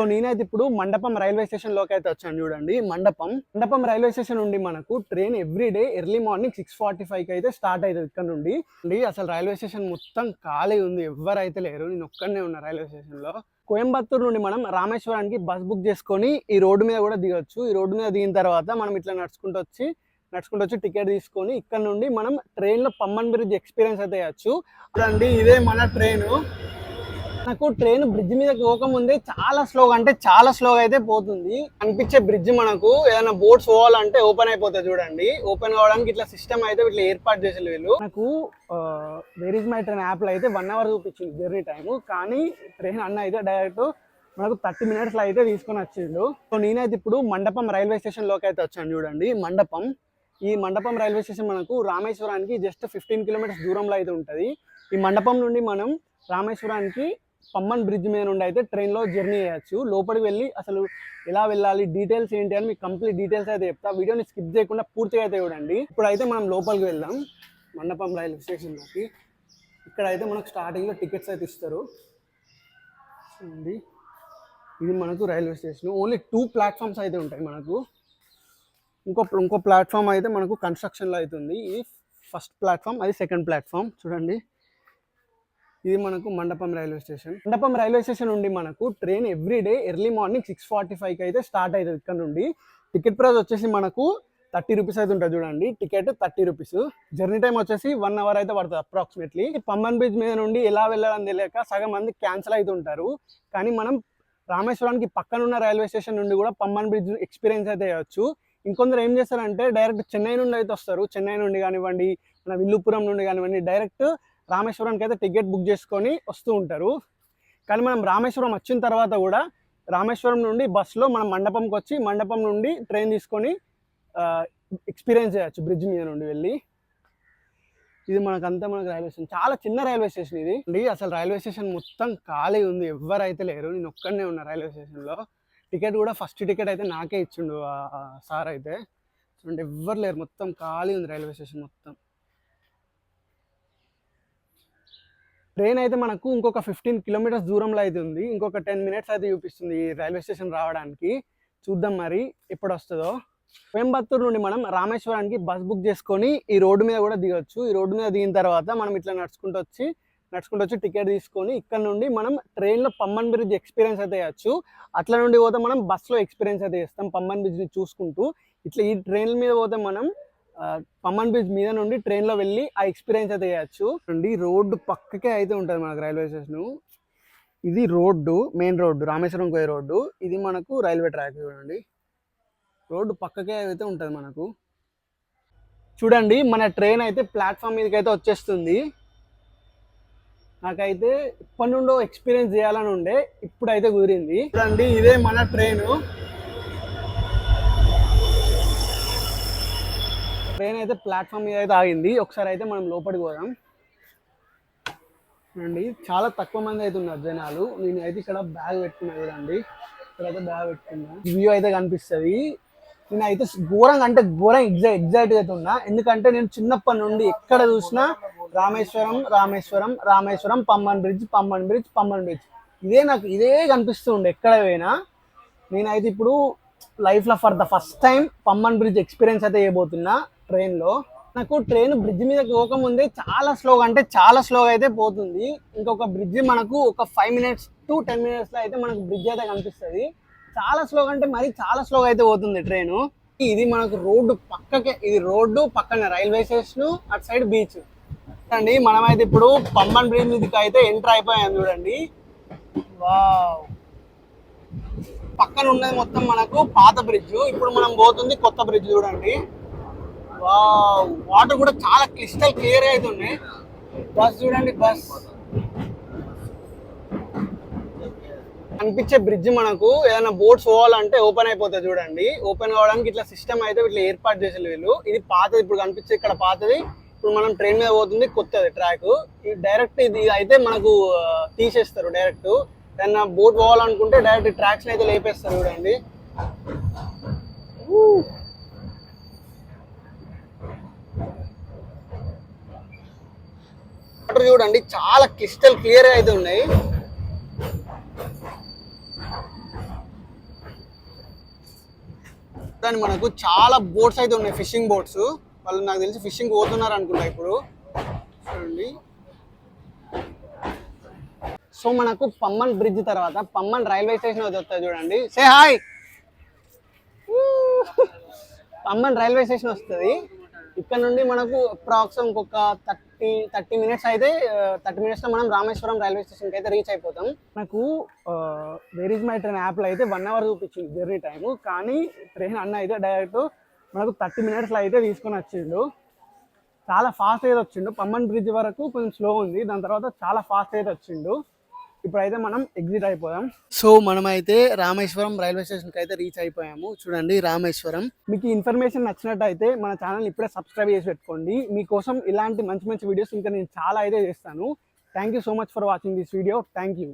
So నేనైతే ఇప్పుడు మండపం రైల్వే స్టేషన్ లోకి అయితే వచ్చాను. చూడండి, మండపం రైల్వే స్టేషన్ నుండి మనకు ట్రైన్ ఎవ్రీడే ఎర్లీ మార్నింగ్ 6:45కి అయితే స్టార్ట్ అవుతుంది. ఇక్కడ నుండి అసలు రైల్వే స్టేషన్ మొత్తం ఖాళీ ఉంది, ఎవ్వరైతే లేరు. నేను ఒక్కడనే ఉన్నా రైల్వే స్టేషన్ లో. కోయంబత్తూరు నుండి మనం రామేశ్వరానికి బస్ బుక్ చేసుకొని ఈ రోడ్డు మీద కూడా దిగొచ్చు. ఈ రోడ్డు మీద దిగిన తర్వాత మనం ఇట్లా నడుచుకుంటూ వచ్చి టికెట్ తీసుకొని ఇక్కడ నుండి మనం ట్రైన్ లో పమ్మన్ బ్రిడ్జ్ ఎక్స్పీరియన్స్ అయితే చేయొచ్చు. చూడండి, ఇదే మన ట్రైన్. నాకు ట్రైన్ బ్రిడ్జ్ మీద పోకముందే చాలా స్లోగా అయితే పోతుంది. అనిపించే బ్రిడ్జ్ మనకు ఏదైనా బోట్స్ పోవాలంటే ఓపెన్ అయిపోతుంది. చూడండి, ఓపెన్ కావడానికి ఇట్లా సిస్టమ్ అయితే ఇట్లా ఏర్పాటు చేసే వీళ్ళు. నాకు where is my train app లో అయితే 1 hour చూపించింది జర్నీ టైం. కానీ ట్రైన్ అన్న అయితే డైరెక్ట్ మనకు 30 minutes లో అయితే తీసుకొని వచ్చిండు. సో నేనైతే ఇప్పుడు మండపం రైల్వే స్టేషన్ లోకి అయితే వచ్చాను. చూడండి, ఈ మండపం రైల్వే స్టేషన్ మనకు రామేశ్వరానికి జస్ట్ 15 kilometers దూరంలో అయితే ఉంటుంది. ఈ మండపం నుండి మనం రామేశ్వరానికి పమ్మన్ బ్రిడ్జ్ మీద నుండి అయితే ట్రైన్లో జర్నీ చేయొచ్చు. లోపలికి వెళ్ళి అసలు ఎలా వెళ్ళాలి, డీటెయిల్స్ ఏంటి అని మీకు కంప్లీట్ డీటెయిల్స్ అయితే చెప్తా. వీడియోని స్కిప్ చేయకుండా పూర్తిగా అయితే చూడండి. ఇప్పుడైతే మనం లోపలికి వెళ్దాం మండపం రైల్వే స్టేషన్లోకి. ఇక్కడైతే మనకు స్టార్టింగ్లో టికెట్స్ అయితే ఇస్తారు. చూడండి, ఇది మనకు రైల్వే స్టేషన్. ఓన్లీ 2 platforms అయితే ఉంటాయి మనకు. ఇంకో ప్లాట్ఫామ్ అయితే మనకు కన్స్ట్రక్షన్లో అవుతుంది. ఇది ఫస్ట్ ప్లాట్ఫామ్, అది సెకండ్ ప్లాట్ఫామ్. చూడండి, ఇది మనకు మండపం రైల్వే స్టేషన్ నుండి మనకు ట్రైన్ ఎవ్రీడే ఎర్లీ మార్నింగ్ 6:45కి అయితే స్టార్ట్ అవుతుంది. ఇక్కడ నుండి టికెట్ ప్రైస్ వచ్చేసి మనకు 30 rupees అయితే ఉంటుంది. చూడండి, టికెట్ 30 rupees. జర్నీ టైం వచ్చేసి 1 hour అయితే పడుతుంది అప్రాక్సిమేట్లీ. పమ్మన్ బ్రిడ్జ్ మీద నుండి ఎలా వెళ్ళాలని తెలియక సగం మంది క్యాన్సిల్ అవుతుంటారు. కానీ మనం రామేశ్వరానికి పక్కనున్న రైల్వే స్టేషన్ నుండి కూడా పమ్మన్ బ్రిడ్జ్ ఎక్స్పీరియన్స్ అయితే చేయొచ్చు. ఇంకొందరు ఏం చేస్తారంటే డైరెక్ట్ చెన్నై నుండి అయితే వస్తారు. చెన్నై నుండి కానివ్వండి, మన విల్లుపురం నుండి కానివ్వండి, డైరెక్ట్ రామేశ్వరానికి అయితే టికెట్ బుక్ చేసుకొని వస్తూ ఉంటారు. కానీ మనం రామేశ్వరం వచ్చిన తర్వాత కూడా రామేశ్వరం నుండి బస్సులో మనం మండపంకి వచ్చి మండపం నుండి ట్రైన్ తీసుకొని ఎక్స్పీరియన్స్ చేయొచ్చు బ్రిడ్జ్ మీద నుండి వెళ్ళి. ఇది మనకు రైల్వే స్టేషన్, చాలా చిన్న రైల్వే స్టేషన్ ఇది. అసలు రైల్వే స్టేషన్ మొత్తం ఖాళీ ఉంది, ఎవ్వరైతే లేరు. నేను ఒక్కడనే ఉన్నా రైల్వే స్టేషన్లో. టికెట్ కూడా ఫస్ట్ టికెట్ అయితే నాకే ఇచ్చిండు సార్ అయితే. చూడండి, ఎవ్వరు లేరు, మొత్తం ఖాళీ ఉంది రైల్వే స్టేషన్ మొత్తం. ట్రైన్ అయితే మనకు ఇంకొక 15 kilometers దూరంలో అయితే ఉంది. ఇంకొక 10 minutes అయితే చూపిస్తుంది ఈ రైల్వే స్టేషన్ రావడానికి. చూద్దాం మరి ఎప్పుడు వస్తుందో. కోయంబత్తూరు నుండి మనం రామేశ్వరానికి బస్ బుక్ చేసుకొని ఈ రోడ్డు మీద కూడా దిగొచ్చు. ఈ రోడ్డు మీద దిగిన తర్వాత మనం ఇట్లా నడుచుకుంటూ వచ్చి టికెట్ తీసుకొని ఇక్కడ నుండి మనం ట్రైన్లో పమ్మన్ బ్రిడ్జ్ ఎక్స్పీరియన్స్ అయితే చేయొచ్చు. అట్లా నుండి పోతే మనం బస్సులో ఎక్స్పీరియన్స్ అయితే చేస్తాం పమ్మన్ బ్రిడ్జ్ని చూసుకుంటూ. ఇట్లా ఈ ట్రైన్ మీద పోతే మనం పమ్మన్ బ్రిడ్జ్ మీద నుండి ట్రైన్లో వెళ్ళి ఆ ఎక్స్పీరియన్స్ అయితే చేయొచ్చు. అండి, రోడ్డు పక్కకే అయితే ఉంటుంది మనకు రైల్వే స్టేషన్. ఇది రోడ్డు, మెయిన్ రోడ్డు, రామేశ్వరం పోయే రోడ్డు. ఇది మనకు రైల్వే ట్రాక్. చూడండి, రోడ్డు పక్కకే అయితే ఉంటుంది మనకు. చూడండి, మన ట్రైన్ అయితే ప్లాట్ఫామ్ మీదకి అయితే వచ్చేస్తుంది. నాకైతే ఇప్పటి నుండో ఎక్స్పీరియన్స్ చేయాలని ఉండే, ఇప్పుడైతే కుదిరింది. చూడండి, ఇదే మన ట్రైన్ అయితే ప్లాట్ఫామ్ మీద అయితే ఆగింది. ఒకసారి అయితే మనం లోపలికి పోదాం. చూడండి, చాలా తక్కువ మంది అయితే ఉన్నారు జనాలు. నేను అయితే ఇక్కడ బ్యాగ్ పెట్టుకున్నా. చూడండి, ఇక్కడైతే బ్యాగ్ పెట్టుకున్నా. వ్యూ అయితే కనిపిస్తుంది. నేను అయితే ఘోరంగా ఎగ్జైట్ అయితే ఉన్నా. ఎందుకంటే నేను చిన్నప్పటి నుండి ఎక్కడ చూసినా రామేశ్వరం పమ్మన్ బ్రిడ్జ్ ఇదే కనిపిస్తూ ఉండే ఎక్కడ పోయినా. నేనైతే ఇప్పుడు లైఫ్లో for the first time Pamban bridge experience అయితే చేయబోతున్నా ట్రైన్లో. నాకు ట్రైన్ బ్రిడ్జ్ మీద పోకముందే చాలా స్లోగా అయితే పోతుంది. ఇంకొక బ్రిడ్జ్ మనకు ఒక 5 minutes to 10 minutes అయితే మనకు బ్రిడ్జ్ అయితే కనిపిస్తుంది. చాలా స్లోగా అంటే మరి చాలా స్లోగా అయితే పోతుంది ట్రైన్. ఇది మనకు రోడ్డు పక్కన రైల్వే స్టేషన్, అటు సైడ్ బీచ్ అండి. మనమైతే ఇప్పుడు పమ్మన్ బ్రిడ్జ్ మీదకి అయితే ఎంటర్ అయిపోయాం. చూడండి, వావ్, పక్కన ఉన్నది మొత్తం మనకు పాత బ్రిడ్జ్. ఇప్పుడు మనం పోతుంది కొత్త బ్రిడ్జ్. చూడండి, వావ్, వాటర్ కూడా చాలా క్లిస్టల్ క్లియర్ అయితే ఉన్నాయి. బస్ చూడండి, బస్ కనిపించే బ్రిడ్జ్ మనకు ఏదైనా బోట్స్ పోవాలంటే ఓపెన్ అయిపోతుంది. చూడండి, ఓపెన్ కావడానికి ఇట్లా సిస్టమ్ అయితే ఇట్లా ఏర్పాటు చేసే వీళ్ళు. ఇది పాతది, ఇప్పుడు కనిపించే ఇక్కడ పాతది. ఇప్పుడు మనం ట్రైన్ మీద పోతుంది కొత్తది ట్రాక్. డైరెక్ట్ ఇది అయితే మనకు తీసేస్తారు. డైరెక్ట్ ఏదైనా బోట్ పోవాలనుకుంటే డైరెక్ట్ ట్రాక్స్ అయితే లేపేస్తారు. చూడండి, వాటర్ చూడండి చాలా క్లిస్టల్ క్లియర్ అయితే ఉన్నాయి. కానీ మనకు చాలా బోట్స్ అయితే ఉన్నాయి, ఫిషింగ్ బోట్స్. వాళ్ళు నాకు తెలిసి ఫిషింగ్ పోతున్నారు అనుకుంటా ఇప్పుడు. చూడండి. సో మనకు పమ్మన్ బ్రిడ్జ్ తర్వాత పమ్మన్ రైల్వే స్టేషన్ వస్తుంది చూడండి. Say hi. Pamban railway station వస్తుంది. ఇక్కడ నుండి మనకు అప్రాక్స్ ఇంకొక 30 మినిట్స్ అయితే 30 మినిట్స్లో మనం రామేశ్వరం రైల్వే స్టేషన్కి అయితే రీచ్ అయిపోతాం. నాకు వేర్ ఇస్ మై ట్రైన్ యాప్లో అయితే 1 అవర్ చూపించింది జర్నీ టైము, కానీ ట్రైన్ అన్న అయితే డైరెక్ట్ మనకు 30 మినిట్స్లో అయితే తీసుకొని వచ్చిండు. చాలా ఫాస్ట్ అయితే వచ్చిండు. పమ్మన్ బ్రిడ్జ్ వరకు కొంచెం స్లో ఉంది, దాని తర్వాత చాలా ఫాస్ట్ అయితే వచ్చిండు. ఇప్పుడైతే మనం ఎగ్జిట్ అయిపోయాం. సో మనమైతే రామేశ్వరం రైల్వే స్టేషన్కి అయితే రీచ్ అయిపోయాము. చూడండి రామేశ్వరం. మీకు ఈ ఇన్ఫర్మేషన్ నచ్చినట్టయితే మన ఛానల్ ఇప్పుడే సబ్స్క్రైబ్ చేసి పెట్టుకోండి. మీకోసం ఇలాంటి మంచి మంచి వీడియోస్ ఇంకా నేను చాలా అయితే చేస్తాను. Thank you so much for watching this video. Thank you.